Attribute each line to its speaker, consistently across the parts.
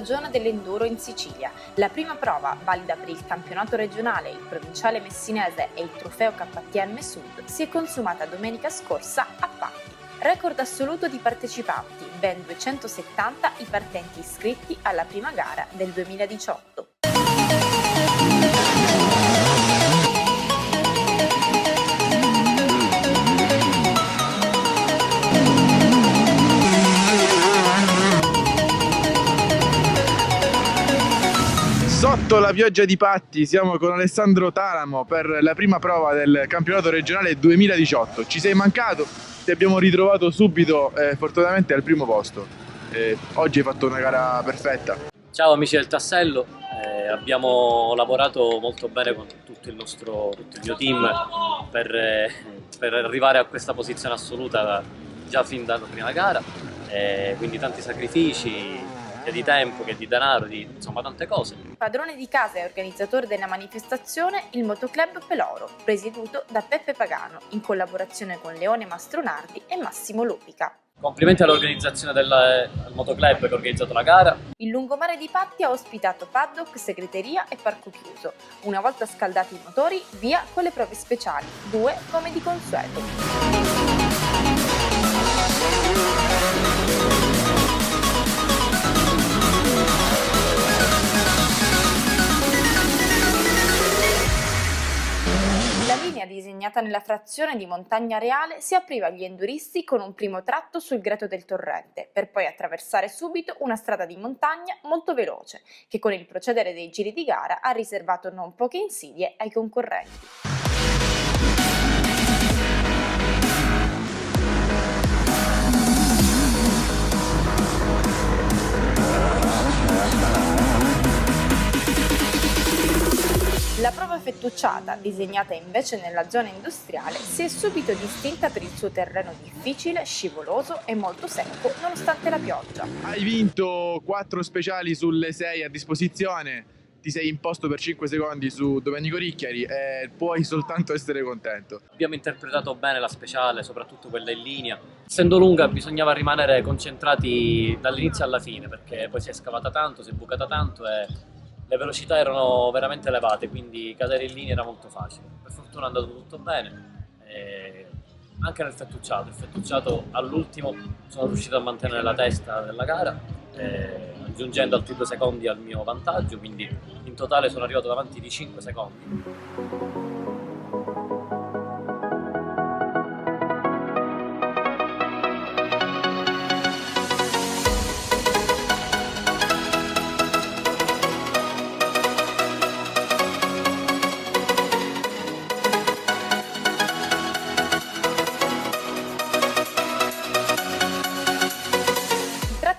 Speaker 1: stagione dell'enduro in Sicilia. La prima prova, valida per il campionato regionale, il provinciale messinese e il trofeo KTM Sud, si è consumata domenica scorsa a Patti. Record assoluto di partecipanti, ben 270 i partenti iscritti alla prima gara del 2018.
Speaker 2: Sotto la pioggia di Patti siamo con Alessandro Talamo per la prima prova del campionato regionale 2018. Ci sei mancato, ti abbiamo ritrovato subito fortunatamente al primo posto. Oggi hai fatto una gara perfetta.
Speaker 3: Ciao amici del Tassello, abbiamo lavorato molto bene con tutto il mio team per arrivare a questa posizione assoluta già fin dalla prima gara, quindi tanti sacrifici, sia di tempo che di denaro, insomma tante cose.
Speaker 1: Padrone di casa e organizzatore della manifestazione il Motoclub Peloro, presieduto da Peppe Pagano, in collaborazione con Leone Mastronardi e Massimo Lopica.
Speaker 3: Complimenti all'organizzazione del Motoclub che ha organizzato la gara.
Speaker 1: Il lungomare di Patti ha ospitato paddock, segreteria e parco chiuso. Una volta scaldati i motori, via con le prove speciali, 2 come di consueto. La linea disegnata nella frazione di Montagna Reale si apriva agli enduristi con un primo tratto sul Greto del Torrente, per poi attraversare subito una strada di montagna molto veloce, che con il procedere dei giri di gara ha riservato non poche insidie ai concorrenti. La prova fettucciata, disegnata invece nella zona industriale, si è subito distinta per il suo terreno difficile, scivoloso e molto secco nonostante la pioggia.
Speaker 2: Hai vinto 4 speciali sulle 6 a disposizione, ti sei imposto per 5 secondi su Domenico Ricchiari e puoi soltanto essere contento.
Speaker 3: Abbiamo interpretato bene la speciale, soprattutto quella in linea. Essendo lunga bisognava rimanere concentrati dall'inizio alla fine, perché poi si è scavata tanto, si è bucata tanto e le velocità erano veramente elevate, quindi cadere in linea era molto facile. Per fortuna è andato tutto bene, anche nel fettucciato. Il fettucciato all'ultimo sono riuscito a mantenere la testa della gara, aggiungendo altri 2 secondi al mio vantaggio, quindi in totale sono arrivato davanti di 5 secondi.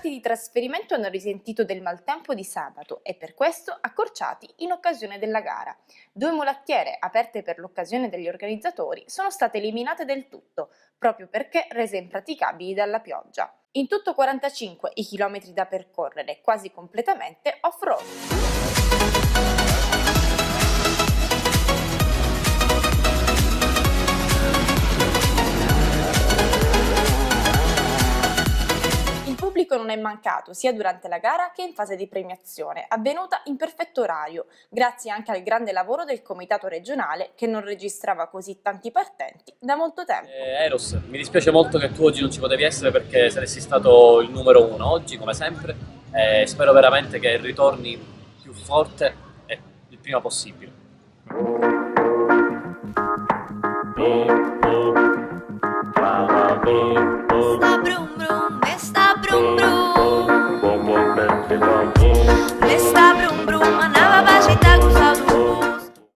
Speaker 1: Di trasferimento hanno risentito del maltempo di sabato e per questo accorciati in occasione della gara. 2 mulattiere aperte per l'occasione dagli organizzatori sono state eliminate del tutto, proprio perché rese impraticabili dalla pioggia. In tutto 45 i chilometri da percorrere, quasi completamente off-road. Il pubblico non è mancato sia durante la gara che in fase di premiazione, avvenuta in perfetto orario, grazie anche al grande lavoro del comitato regionale che non registrava così tanti partenti da molto tempo.
Speaker 3: Eros, mi dispiace molto che tu oggi non ci potevi essere perché saresti stato il numero 1 oggi, come sempre, e spero veramente che ritorni più forte e il prima possibile.
Speaker 4: Stop.